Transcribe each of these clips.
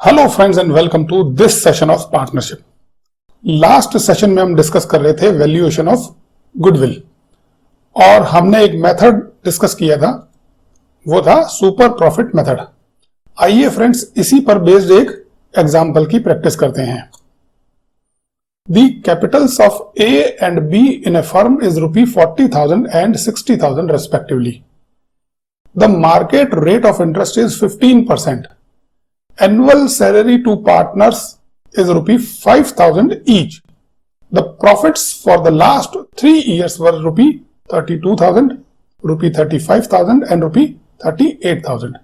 Hello friends and welcome to this session of partnership. Last session में हम discuss कर रहे थे वैल्यूएशन ऑफ गुडविल और हमने एक मेथड डिस्कस किया था, वो था सुपर प्रॉफिट मेथड। आइए फ्रेंड्स इसी पर बेस्ड एक एग्जांपल की प्रैक्टिस करते हैं। The capitals of A and B in a firm is ₹40,000 and ₹60,000 respectively. The market rate of interest is 15%. Annual salary to partners is ₹5,000 each. The profits for the last 3 years were ₹32,000, ₹35,000 and ₹38,000.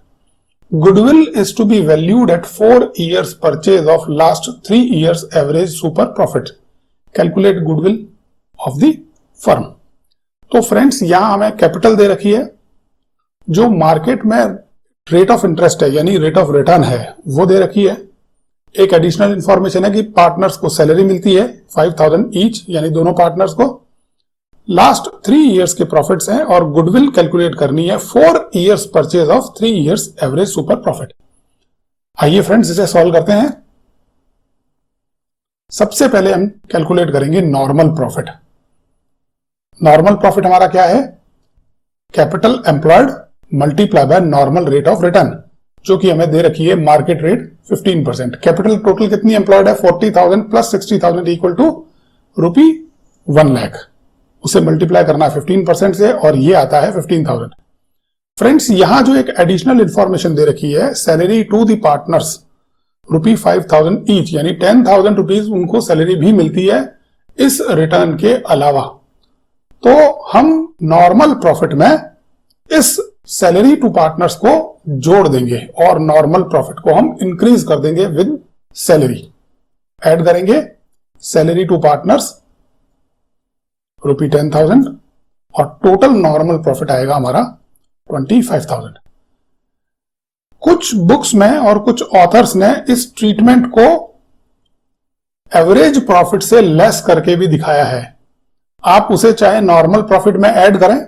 Goodwill is to be valued at 4 years purchase of last 3 years average super profit. Calculate goodwill of the firm. तो friends यहां हमें capital दे रखी है, जो market में rate of interest है यानी rate of return है वो दे रखी है। एक एडिशनल इंफॉर्मेशन है कि पार्टनर्स को सैलरी मिलती है 5,000 ईच, यानी दोनों पार्टनर्स को। लास्ट 3 इयर्स के प्रॉफिट्स हैं और गुडविल कैलकुलेट करनी है 4 years purchase of 3 years average super profit. आइए फ्रेंड्स इसे सॉल्व करते हैं। सबसे पहले हम कैलकुलेट करेंगे नॉर्मल प्रॉफिट। नॉर्मल प्रॉफिट हमारा क्या है? Capital employed multiply by normal rate of return, जो कि हमें दे रखी है मार्केट रेट 15%। कैपिटल टोटल कितनी एम्प्लॉयड है? 40,000 प्लस 60,000 इक्वल टू ₹1 लाख। उसे मल्टीप्लाई करना है 15% से और ये आता है 15,000। फ्रेंड्स यहां जो एक एडिशनल इंफॉर्मेशन दे रखी है, salary to the partners ₹5,000 each, यानी 10,000 रुपीज उनको सैलरी भी मिलती है इस रिटर्न के अलावा। तो हम नॉर्मल प्रॉफिट में इस सैलरी टू पार्टनर्स को जोड़ देंगे और नॉर्मल प्रॉफिट को हम इंक्रीज कर देंगे विद सैलरी। ऐड करेंगे सैलरी टू पार्टनर्स ₹10,000 और टोटल नॉर्मल प्रॉफिट आएगा हमारा 25,000। कुछ बुक्स में और कुछ ऑथर्स ने इस ट्रीटमेंट को एवरेज प्रॉफिट से लेस करके भी दिखाया है। आप उसे चाहे नॉर्मल प्रॉफिट में ऐड करें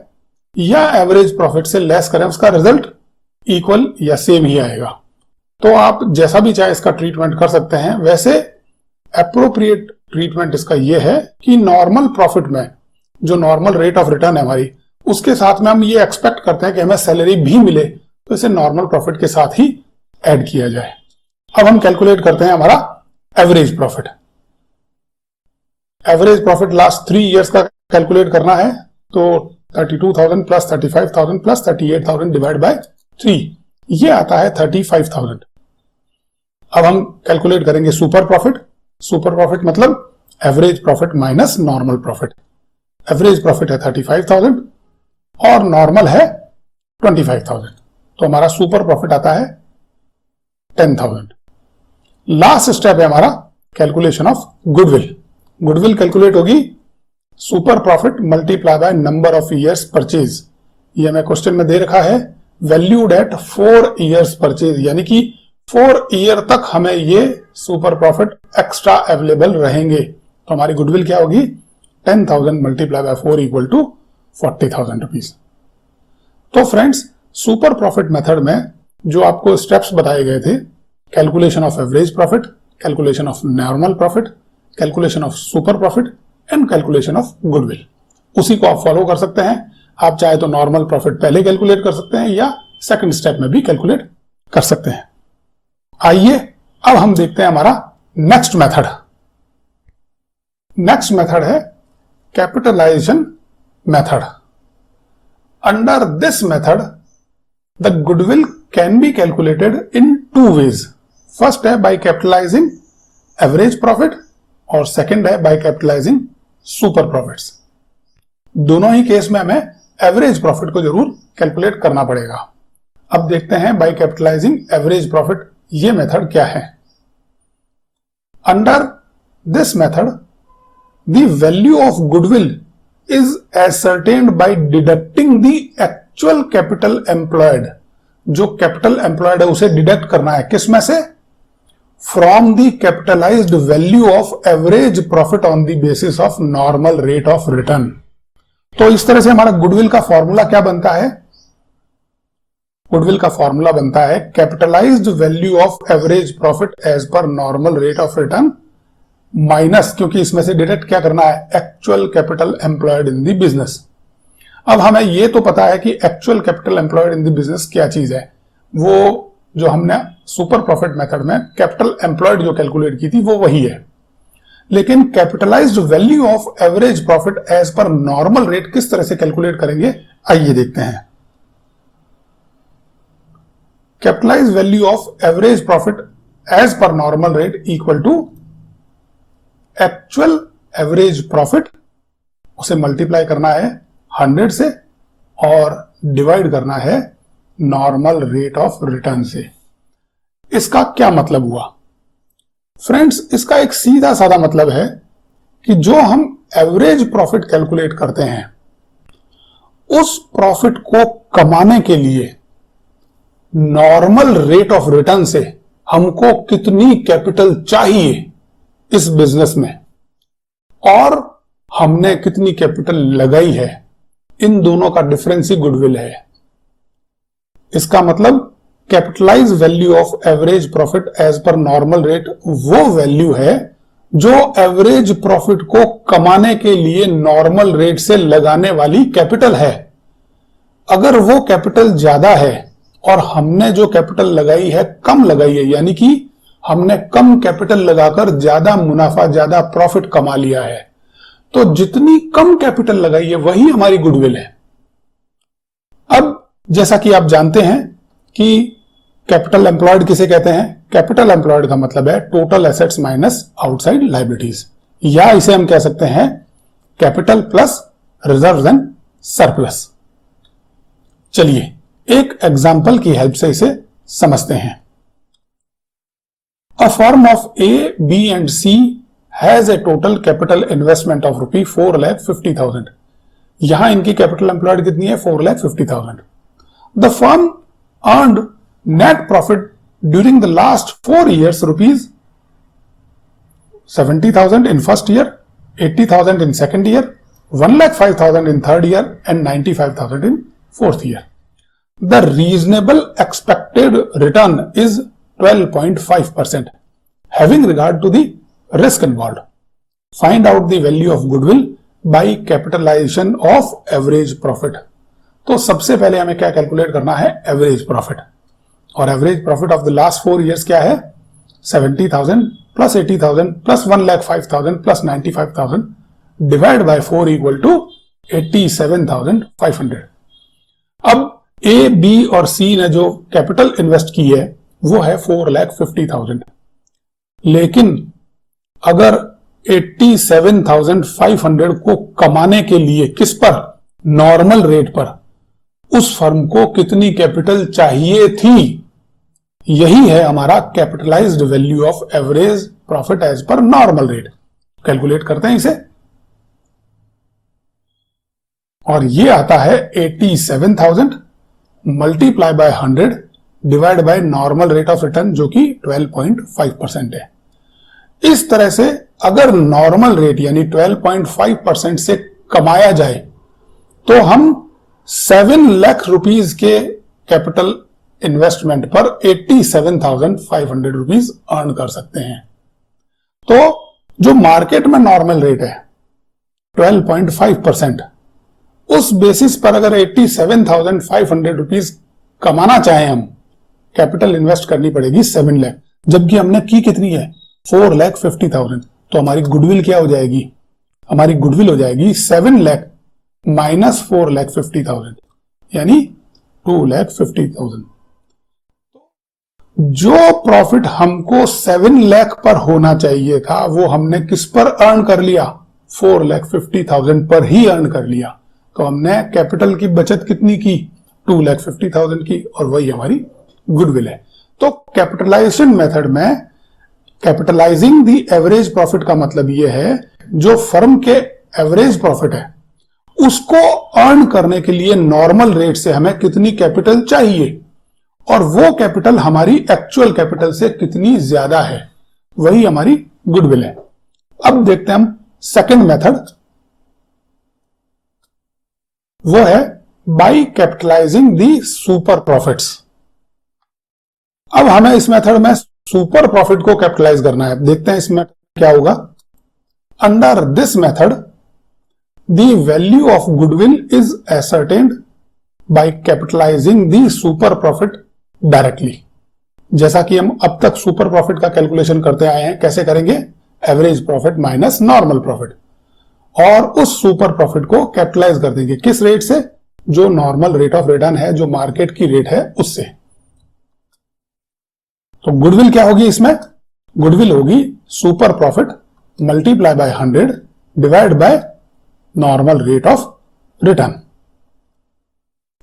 या एवरेज प्रॉफिट से लेस करें, उसका रिजल्ट इक्वल या सेम ही आएगा। तो आप जैसा भी चाहे इसका ट्रीटमेंट कर सकते हैं। वैसे एप्रोप्रिएट ट्रीटमेंट इसका यह है कि नॉर्मल प्रॉफिट में जो नॉर्मल रेट ऑफ रिटर्न है हमारी, उसके साथ में हम ये एक्सपेक्ट करते हैं कि हमें सैलरी भी मिले, तो इसे नॉर्मल प्रॉफिट के साथ ही ऐड किया जाए। अब हम कैलकुलेट करते हैं हमारा average profit. Average profit last 3 years का कैलकुलेट करना है, तो 32,000 प्लस 35,000 प्लस 38,000 डिवाइड बाय 3, ये आता है 35,000। अब हम कैलकुलेट करेंगे सुपर प्रॉफिट। सुपर प्रॉफिट मतलब average profit minus normal profit. Average profit है 35,000 और नॉर्मल है 25,000, तो हमारा सुपर प्रॉफिट आता है 10,000। लास्ट स्टेप है हमारा calculation of goodwill. Goodwill calculate होगी super profit multiply by number of years purchase. ये हमें क्वेश्चन में दे रखा है वैल्यूड एट 4 इयर्स परचेज, यानी कि 4 ईयर तक हमें ये सुपर प्रॉफिट एक्स्ट्रा अवेलेबल रहेंगे। तो हमारी गुडविल क्या होगी? 10,000 multiply by 4 equal to 40,000 rupees. तो फ्रेंड्स सुपर प्रॉफिट मेथड में जो आपको स्टेप्स बताए गए थे, calculation of average profit, calculation of normal profit, calculation of super profit and calculation of goodwill, उसी को आप फॉलो कर सकते हैं। आप चाहे तो नॉर्मल प्रॉफिट पहले कैलकुलेट कर सकते हैं या सेकंड स्टेप में भी कैलकुलेट कर सकते हैं। आइए अब हम देखते हैं हमारा नेक्स्ट मेथड। नेक्स्ट मेथड है capitalisation method. Under this method the goodwill can be calculated in 2 ways. First है बाय कैपिटलाइजिंग एवरेज प्रॉफिट और सेकंड है बाय कैपिटलाइजिंग सुपर प्रॉफिट्स। दोनों ही केस में हमें एवरेज प्रॉफिट को जरूर कैलकुलेट करना पड़ेगा। अब देखते हैं बाय कैपिटलाइजिंग एवरेज प्रॉफिट ये मेथड क्या है। Under this method the value of goodwill is ascertained by deducting the actual capital employed. जो कैपिटल एम्प्लॉयड है उसे डिडक्ट करना है, किस में से? From the capitalised value of average profit on the basis of normal rate of return. तो इस तरह से हमारा गुडविल का फॉर्मूला क्या बनता है? गुडविल का फॉर्मूला बनता है capitalised value of average profit as per normal rate of return minus, क्योंकि इसमें से डायरेक्ट क्या करना है, actual capital employed in the business. अब हमें यह तो पता है कि actual capital employed in the business क्या चीज है, वो जो हमने सुपर प्रॉफिट मेथड में कैपिटल एम्प्लॉयड जो कैलकुलेट की थी वो वही है। लेकिन capitalised value of average profit as per normal rate किस तरह से कैलकुलेट करेंगे, आइए देखते हैं। Capitalised value of average profit as per normal rate equal to actual average profit, उसे मल्टीप्लाई करना है 100 से और डिवाइड करना है नॉर्मल रेट ऑफ रिटर्न से। इसका क्या मतलब हुआ फ्रेंड्स, इसका एक सीधा साधा मतलब है कि जो हम एवरेज प्रॉफिट कैलकुलेट करते हैं उस प्रॉफिट को कमाने के लिए नॉर्मल रेट ऑफ रिटर्न से हमको कितनी कैपिटल चाहिए इस बिजनेस में और हमने कितनी कैपिटल लगाई है, इन दोनों का डिफरेंस ही गुडविल है। इसका मतलब capitalise value of average profit as per normal rate वो वैल्यू है जो एवरेज प्रॉफिट को कमाने के लिए नॉर्मल रेट से लगाने वाली कैपिटल है। अगर वो कैपिटल ज्यादा है और हमने जो कैपिटल लगाई है कम लगाई है, यानी कि हमने कम कैपिटल लगाकर ज्यादा मुनाफा ज्यादा प्रॉफिट कमा लिया है, तो जितनी कम कैपिटल लगाई है वही हमारी गुडविल है। अब जैसा कि आप जानते हैं कि कैपिटल एम्प्लॉयड किसे कहते हैं, कैपिटल एम्प्लॉयड का मतलब है total assets minus outside liabilities, या इसे हम कह सकते हैं capital plus reserves and surplus. चलिए एक एग्जांपल की हेल्प से इसे समझते हैं। A firm of A, B and C has a total capital investment of ₹4,50,000। यहां इनकी कैपिटल एम्प्लॉयड कितनी है, 4,50,000। The firm earned net profit during the last 4 years ₹70,000 in first year, 80,000 in second year, 1,05,000 in third year and 95,000 in fourth year. The reasonable expected return is 12.5% having regard to the risk involved. Find out the value of goodwill by capitalization of average profit. तो सबसे पहले हमें क्या calculate करना है, average profit. और average profit of the last 4 years क्या है, 70,000 plus 80,000 plus 1,05,000 plus 95,000 divide by 4 equal to 87,500। अब ए, बी और सी ने जो कैपिटल इन्वेस्ट की है वो है 4,50,000, लेकिन अगर 87,500 को कमाने के लिए किस पर, नॉर्मल रेट पर, उस फर्म को कितनी कैपिटल चाहिए थी, यही है हमारा capitalised value of average profit as per normal rate. Calculate करते हैं इसे और ये आता है 87,000 multiply by 100 divide by normal rate of return जो कि 12.5% है। इस तरह से अगर नॉर्मल रेट यानी 12.5% से कमाया जाए तो हम 7 लाख रुपीज के कैपिटल इन्वेस्टमेंट पर 87,500 रुपीज अर्न कर सकते हैं। तो जो मार्केट में नॉर्मल रेट है 12.5%, उस बेसिस पर अगर 87,500 रुपीज कमाना चाहें हम, कैपिटल इन्वेस्ट करनी पड़ेगी 7 लाख, जबकि हमने की कितनी है 4,50,000। तो हमारी गुडविल क्या हो जाएगी, हमारी गुडविल हो जाएगी 7 लाख माइनस 4,50,000 यानी 2,50,000। जो प्रॉफिट हमको 7 लाख पर होना चाहिए था वो हमने किस पर अर्न कर लिया, 4,50,000 पर ही अर्न कर लिया। तो हमने कैपिटल की बचत कितनी की, 2,50,000 की, और वही हमारी गुडविल है। तो कैपिटलाइजेशन मेथड में कैपिटलाइजिंग द एवरेज प्रॉफिट का मतलब यह है जो फर्म के एवरेज प्रॉफिट है उसको अर्न करने के लिए नॉर्मल रेट से हमें कितनी कैपिटल चाहिए और वो कैपिटल हमारी एक्चुअल कैपिटल से कितनी ज्यादा है, वही हमारी गुडविल है। अब देखते हैं हम सेकंड मेथड, वो है by capitalising the super profits. अब हमें इस मेथड में सुपर प्रॉफिट को कैपिटलाइज करना है। देखते हैं इसमें क्या होगा। Under this method the value of goodwill is ascertained by capitalising the super profit directly. जैसा कि हम अब तक सुपर प्रॉफिट का कैलकुलेशन करते आए हैं, कैसे करेंगे? Average profit minus normal profit, और उस सुपर प्रॉफिट को कैपिटलाइज कर देंगे किस रेट से? जो नॉर्मल रेट ऑफ रिटर्न है, जो मार्केट की रेट है उससे। तो गुडविल क्या होगी इसमें? गुडविल होगी super profit multiply by 100 divide by normal rate of return.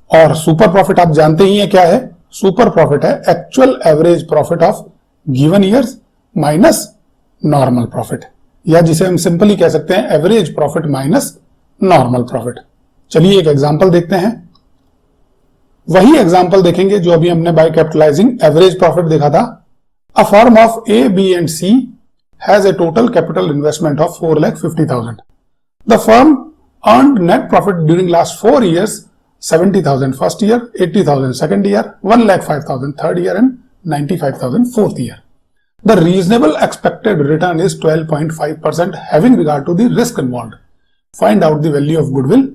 और सुपर प्रॉफिट आप जानते ही हैं क्या है? सुपर प्रॉफिट है actual average profit of given years minus normal profit, या जिसे हम सिंपली कह सकते हैं average profit minus normal profit. चलिए एक एग्जांपल देखते हैं। वही एग्जांपल देखेंगे जो अभी हमने बाय कैपिटलाइजिंग एवरेज प्रॉफिट देखा था। A firm of A, B and C has a total capital investment of 4,50,000। The firm earned net profit during last 4 years 70,000 first year, 80,000 second year, 1,05,000 third year and 95,000 fourth year. The reasonable expected return is 12.5% having regard to the risk involved. Find out the value of goodwill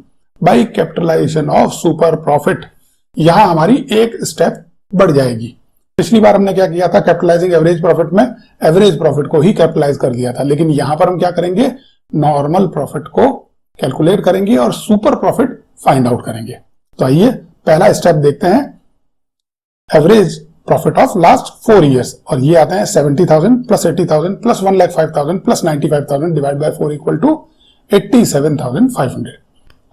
by capitalization of super profit. यहां हमारी एक step बढ़ जाएगी। पिछली बार हमने क्या किया था? कैपिटलाइजिंग एवरेज प्रॉफिट में एवरेज प्रॉफिट को ही कैपिटलाइज कर दिया था, लेकिन यहां पर हम क्या करेंगे? नॉर्मल प्रॉफिट को कैलकुलेट करेंगे और सुपर प्रॉफिट फाइंड आउट करेंगे। तो आइए पहला स्टेप देखते हैं, average profit of last 4 years, और ये आते हैं 70,000 plus 80,000 plus 1,05,000 plus 95,000 divide by 4 equal to 87,500।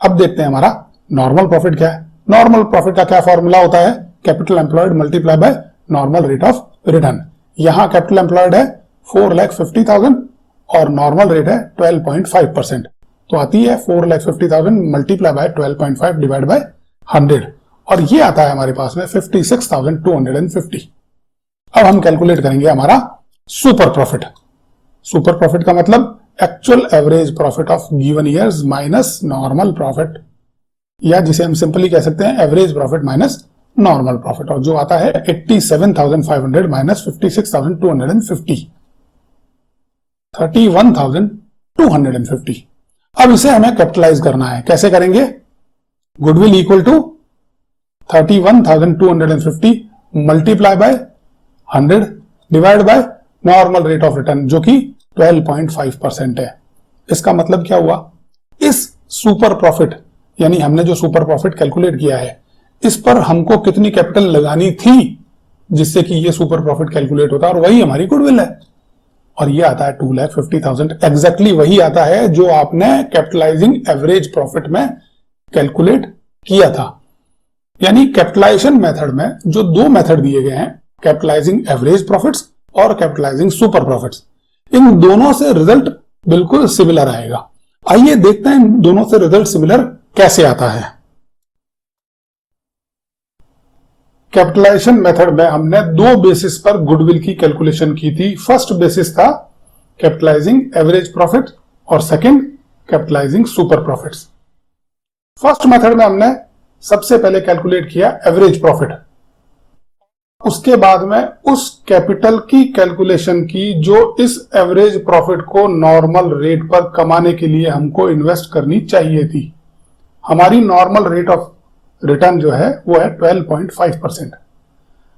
अब देखते हैं हमारा नॉर्मल प्रॉफिट क्या है। नॉर्मल प्रॉफिट का क्या फॉर्मूला होता है? Capital employed multiply by normal rate of return. यहां कैपिटल एम्प्लॉयड है 4,50,000 और नॉर्मल रेट है 12.5%, तो आती है 4,50,000 मल्टीप्लाई बाय 12.5 डिवाइड बाय 100, और ये आता है हमारे पास में 56,250। अब हम कैलकुलेट करेंगे हमारा सुपर प्रॉफिट। सुपर प्रॉफिट का मतलब actual average profit of given years minus normal profit, या जिसे हम सिंपली कह सकते हैं average profit minus normal profit, और जो आता है 87,500 माइनस 56,250, 31,250। अब इसे हमें कैपिटलाइज करना है। कैसे करेंगे? Goodwill equal to 31,250 multiply by 100 divide by normal rate of return, जो कि 12.5% है। इसका मतलब क्या हुआ? इस सुपर प्रॉफिट, यानी हमने जो सुपर प्रॉफिट कैलकुलेट किया है, इस पर हमको कितनी कैपिटल लगानी थी जिससे कि ये सुपर प्रॉफिट कैलकुलेट होता है, और वही हमारी गुडविल है। और ये आता है 2,50,000, एग्जैक्टली वही आता है जो आपने कैपिटलाइजिंग एवरेज प्रॉफिट में कैलकुलेट किया था। यानी कैपिटलाइजेशन मेथड में जो दो मेथड दिए गए हैं, कैपिटलाइजिंग एवरेज प्रॉफिट्स और कैपिटलाइजिंग सुपर प्रॉफिट्स, इन दोनों से रिजल्ट बिल्कुल सिमिलर आएगा। आइए देखते हैं इन दोनों से रिजल्ट सिमिलर कैसे आता है। कैपिटलाइजेशन मेथड में हमने दो बेसिस पर गुडविल की कैलकुलेशन की थी। फर्स्ट बेसिस था कैपिटलाइजिंग एवरेज प्रॉफिट और second capitalising super profits. First method में हमने सबसे पहले कैलकुलेट किया एवरेज प्रॉफिट, उसके बाद में उस कैपिटल की कैलकुलेशन की जो इस एवरेज प्रॉफिट को नॉर्मल रेट पर कमाने के लिए हमको इन्वेस्ट करनी चाहिए थी। हमारी नॉर्मल रेट ऑफ रिटर्न जो है वो है 12.5%।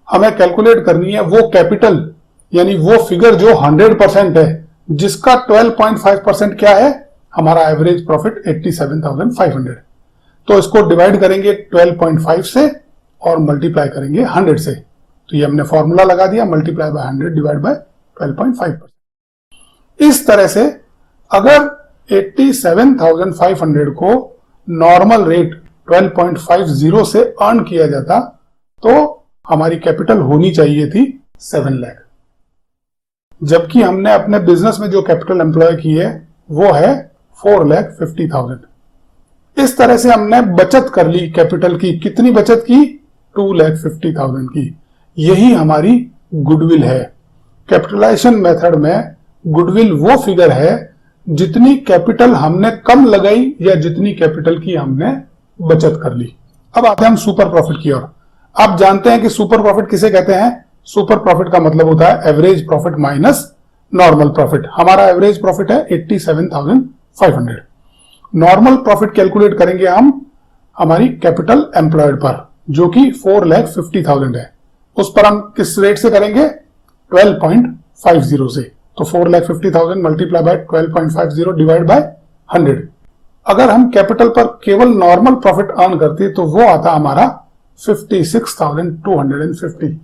हमें कैलकुलेट करनी है वो कैपिटल, यानी वो फिगर जो 100% है, जिसका 12.5% क्या है? हमारा एवरेज प्रॉफिट 87,500। तो इसको डिवाइड करेंगे 12.5 से और मल्टीप्लाई करेंगे 100 से। तो ये हमने फॉर्मूला लगा दिया, मल्टीप्लाई बाय 100 डिवाइड बाय 12.5%। इस तरह से अगर 87,500 को नॉर्मल रेट 12.50 से अर्न किया जाता तो हमारी कैपिटल होनी चाहिए थी 7 लाख, जबकि हमने अपने बिजनेस में जो कैपिटल एम्प्लॉय की है वो है 4,50,000। इस तरह से हमने बचत कर ली कैपिटल की। कितनी बचत की? 2,50,000 की। यही हमारी गुडविल है। कैपिटलाइजेशन मेथड में गुडविल वो फिगर है जितनी कैपिटल हमने कम लगाई या जितनी कैपिटल की हमने बचत कर ली। अब आते हैं हम सुपर प्रॉफिट की ओर। आप जानते हैं कि सुपर प्रॉफिट किसे कहते हैं? सुपर प्रॉफिट का मतलब होता है average profit minus normal profit. हमारा एवरेज प्रॉफिट है 87,500। नॉर्मल प्रॉफिट कैलकुलेट करेंगे हम हमारी कैपिटल एम्प्लॉयड पर, जो कि 4,50,000 है। उस पर हम किस रेट से करेंगे? 12.50 से। तो 4,50,000 मल्टीप्लाई बाय 12.50 डिवाइड बाय 100। अगर हम कैपिटल पर केवल नॉर्मल प्रॉफिट अर्न करते तो वो आता हमारा 56,250।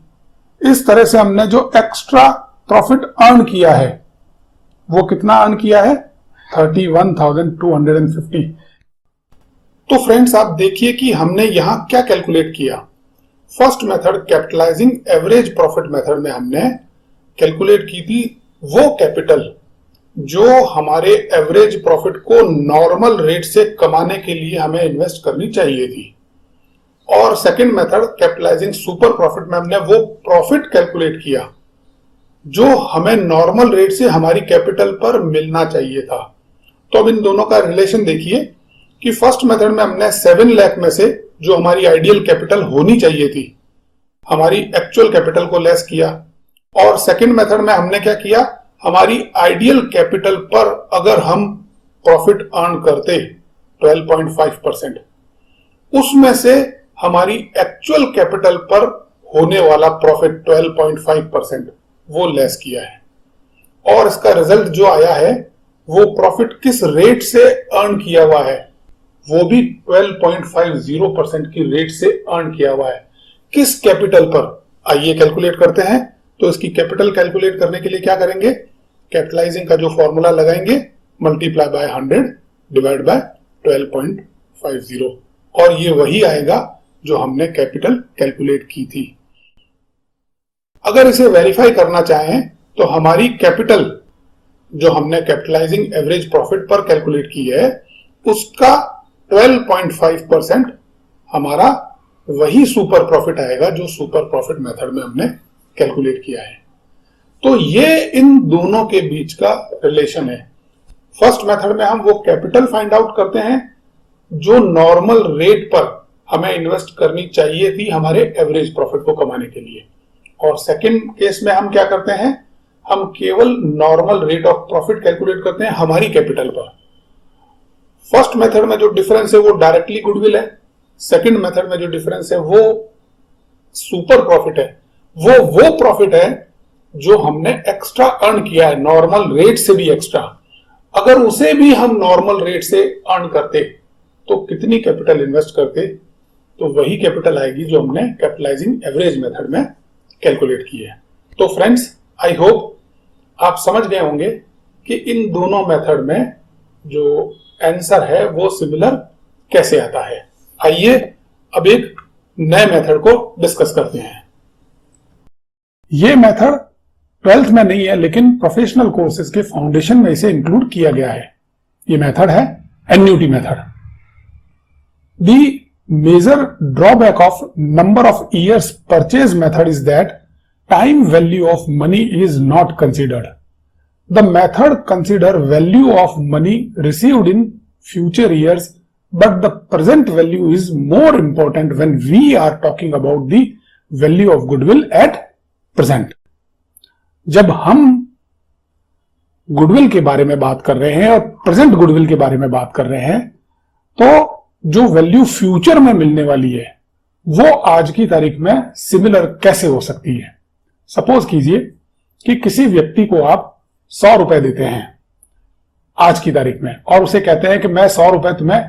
इस तरह से हमने जो एक्स्ट्रा प्रॉफिट अर्न किया है वो कितना अर्न किया है? 31,250। तो फ्रेंड्स आप देखिए कि हमने यहां क्या कैलकुलेट किया। First method capitalising average profit method में हमने कैलकुलेट की थी वो कैपिटल जो हमारे एवरेज प्रॉफिट को नॉर्मल रेट से कमाने के लिए हमें इन्वेस्ट करनी चाहिए थी। और second method capitalising super profit में हमने वो प्रॉफिट कैलकुलेट किया जो हमें नॉर्मल रेट से हमारी कैपिटल पर मिलना चाहिए था। तो अब इन दोनों का रिलेशन देखिए कि फर्स्ट मेथड में हमने 7 लाख में से जो हमारी आइडियल कैपिटल होनी चाहिए थी हमारी एक्चुअल कैपिटल को लेस किया। और सेकंड मेथड में हमने क्या किया? हमारी आइडियल कैपिटल पर अगर हम प्रॉफिट अर्न करते 12.5%, उसमें से हमारी एक्चुअल कैपिटल पर होने वाला प्रॉफिट 12.5% वो लेस किया है। और इसका रिजल्ट जो आया है वो प्रॉफिट किस रेट से अर्न किया हुआ है, वो भी 12.50% की रेट से अर्न किया हुआ है। किस कैपिटल पर? आइए कैलकुलेट करते हैं। तो इसकी कैपिटल कैलकुलेट करने के लिए क्या करेंगे? कैपिटलाइजिंग का जो फॉर्मूला लगाएंगे, मल्टीप्लाई बाय 100 डिवाइड बाय 12.50, और ये वही आएगा जो हमने कैपिटल कैलकुलेट की थी। अगर इसे वेरीफाई करना चाहें तो हमारी कैपिटल जो हमने कैपिटलाइजिंग एवरेज प्रॉफिट पर कैलकुलेट की है उसका 12.5% हमारा वही सुपर प्रॉफिट आएगा जो सुपर प्रॉफिट मेथड में हमने कैलकुलेट किया है। तो ये इन दोनों के बीच का रिलेशन है। फर्स्ट मेथड में हम वो कैपिटल फाइंड आउट करते हैं जो नॉर्मल रेट पर हमें इन्वेस्ट करनी चाहिए थी हमारे एवरेज प्रॉफिट को कमाने के लिए। और सेकंड केस में हम क्या करते हैं? हम केवल normal rate of profit calculate करते हैं हमारी कैपिटल पर। फर्स्ट मेथड में जो डिफरेंस है वो डायरेक्टली गुडविल है, सेकंड मेथड में जो डिफरेंस है वो सुपर प्रॉफिट है। वो प्रॉफिट है जो हमने एक्स्ट्रा अर्न किया है, नॉर्मल रेट से भी एक्स्ट्रा। अगर उसे भी हम नॉर्मल रेट से अर्न करते तो कितनी कैपिटल इन्वेस्ट करते? तो वही कैपिटल आएगी जो हमने कैपिटलाइजिंग एवरेज मेथड में कैलकुलेट की है। तो फ्रेंड्स आई होप आप समझ गए होंगे कि इन दोनों मेथड में जो आंसर है वो सिमिलर कैसे आता है। आइए अब एक नए मेथड को डिस्कस करते हैं। ये मेथड 12th में नहीं है लेकिन प्रोफेशनल कोर्सेज के फाउंडेशन में इसे इंक्लूड किया गया है। ये मेथड है annuity method. The major drawback of number of years purchase method is that time value of money is not considered. The method consider value of money received in future years but the present value is more important when we are talking about the value of goodwill at present। जब हम goodwill के बारे में बात कर रहे हैं और प्रेजेंट गुडविल के बारे में बात कर रहे हैं तो जो वैल्यू फ्यूचर में मिलने वाली है वो आज की तारीख में सिमिलर कैसे हो सकती है। सपोज कीजिए कि किसी व्यक्ति को आप 100 रुपए देते हैं आज की तारीख में और उसे कहते हैं कि मैं 100 रुपए तुम्हें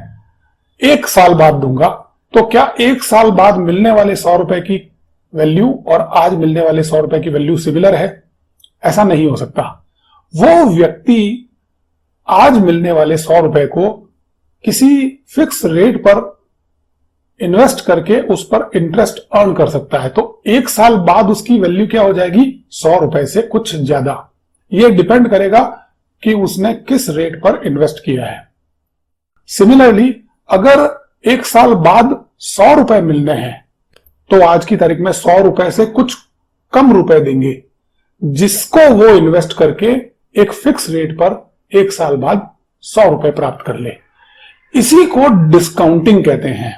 1 साल बाद दूंगा। तो क्या 1 साल बाद मिलने वाले 100 रुपए की वैल्यू और आज मिलने वाले 100 रुपए की वैल्यू सिमिलर है? ऐसा नहीं हो सकता। वो व्यक्ति आज मिलने वाले 100 रुपए को किसी फिक्स रेट पर इन्वेस्ट करके उस पर इंटरेस्ट अर्न कर सकता है। तो 1 साल बाद उसकी वैल्यू क्या हो जाएगी? 100 रुपए से कुछ ज्यादा। यह डिपेंड करेगा कि उसने किस रेट पर इन्वेस्ट किया है। सिमिलरली अगर 1 साल बाद 100 रुपए मिलने हैं तो आज की तारीख में 100 रुपए से कुछ कम रुपए देंगे जिसको वो इन्वेस्ट करके एक फिक्स रेट पर 1 साल बाद 100 रुपए प्राप्त कर ले। इसी को डिस्काउंटिंग कहते हैं।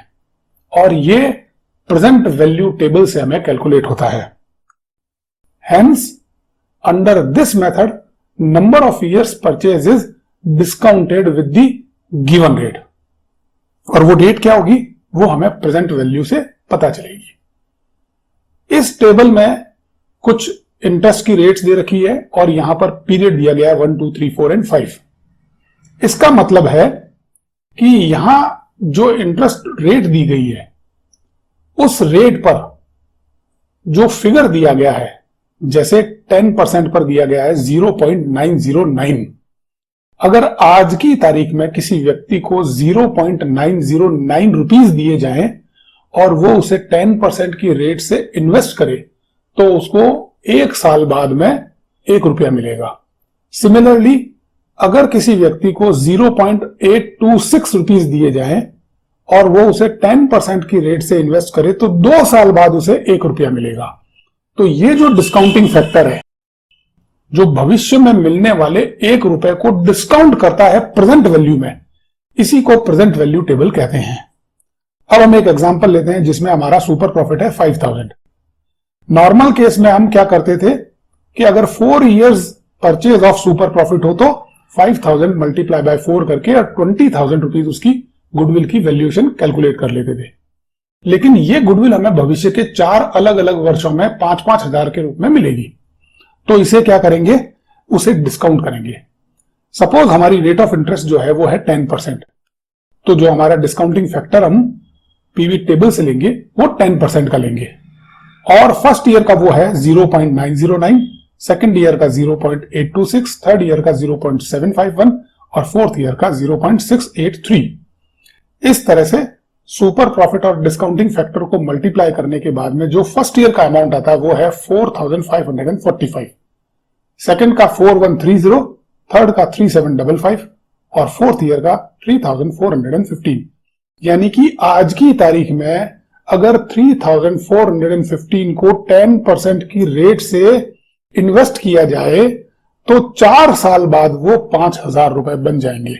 और ये प्रेजेंट वैल्यू टेबल से हमें कैलकुलेट होता है। Hence under this method number of years purchase is discounted with the given rate, और वो डेट क्या होगी वो हमें प्रेजेंट वैल्यू से पता चलेगी। इस टेबल में कुछ इंटरेस्ट की रेट्स दे रखी है और यहां पर पीरियड दिया गया है 1, 2, 3, 4 एंड 5। इसका मतलब है कि यहां जो इंटरेस्ट रेट दी गई है उस रेट पर जो फिगर दिया गया है, जैसे 10% पर दिया गया है 0.909, अगर आज की तारीख में किसी व्यक्ति को 0.909 रुपीस दिए जाएं और वो उसे 10% की रेट से इन्वेस्ट करे तो उसको 1 साल बाद में 1 रुपया मिलेगा। सिमिलरली अगर किसी व्यक्ति को 0.826 रुपीस दिए जाएं और वो उसे 10% की रेट से इन्वेस्ट करे तो 2 साल बाद उसे 1 रुपया मिलेगा। तो ये जो डिस्काउंटिंग फैक्टर है जो भविष्य में मिलने वाले 1 रुपए को डिस्काउंट करता है प्रेजेंट वैल्यू में, इसी को प्रेजेंट वैल्यू टेबल कहते हैं। अब हम एक एग्जांपल लेते हैं जिसमें हमारा सुपर प्रॉफिट है 5000। नॉर्मल केस में हम क्या करते थे कि अगर 4 years purchase of super profit हो तो 5000 मल्टीप्लाई बाय 4 करके और 20,000 रुपीज उसकी गुडविल की वैल्यूएशन कैलकुलेट कर लेते थे। लेकिन ये गुडविल हमें भविष्य के 4 अलग अलग वर्षों में 5-5 हजार के रूप में मिलेगी। तो इसे क्या करेंगे, उसे डिस्काउंट करेंगे। सपोज हमारी रेट ऑफ इंटरेस्ट जो है वो है 10%, तो जो हमारा डिस्काउंटिंग फैक्टर हम पीवी टेबल से लेंगे वो 10% का लेंगे। और फर्स्ट ईयर का वो है 0.909, सेकेंड ईयर का 0.826, थर्ड ईयर का 0.751 और फोर्थ ईयर का 0.683। इस तरह से सुपर प्रॉफिट और डिस्काउंटिंग फैक्टर को मल्टीप्लाई करने के बाद में जो फर्स्ट ईयर का अमाउंट आता है वो है 4545, सेकंड का 4130, थर्ड का 3755 और फोर्थ ईयर का 3415। यानी कि आज की तारीख में अगर 3415 को 10% की रेट से इन्वेस्ट किया जाए तो 4 साल बाद वो 5000 रुपए बन जाएंगे।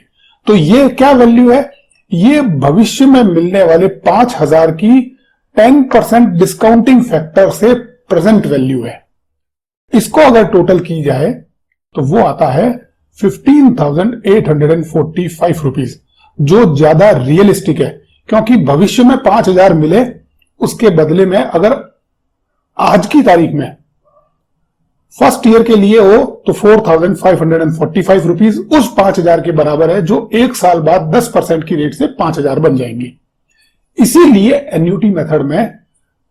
तो ये क्या वैल्यू है, ये भविष्य में मिलने वाले 5000 की 10% डिस्काउंटिंग फैक्टर से प्रेजेंट वैल्यू है। इसको अगर टोटल की जाए तो वो आता है 15,845 रुपीज, जो ज्यादा रियलिस्टिक है, क्योंकि भविष्य में 5000 मिले उसके बदले में अगर आज की तारीख में फर्स्ट ईयर के लिए हो तो 4,545 रुपीज उस 5000 के बराबर है, जो 1 साल बाद 10% की रेट से 5000 बन जाएंगी। इसीलिए एन्युटी मेथड में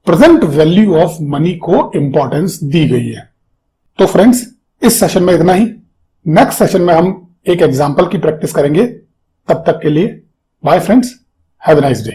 प्रेजेंट वैल्यू ऑफ मनी को इंपॉर्टेंस दी गई है। तो फ्रेंड्स, इस सेशन में इतना ही। नेक्स्ट सेशन में हम एक एग्जांपल की प्रैक्टिस करेंगे। तब तक के लिए bye friends, have a nice day.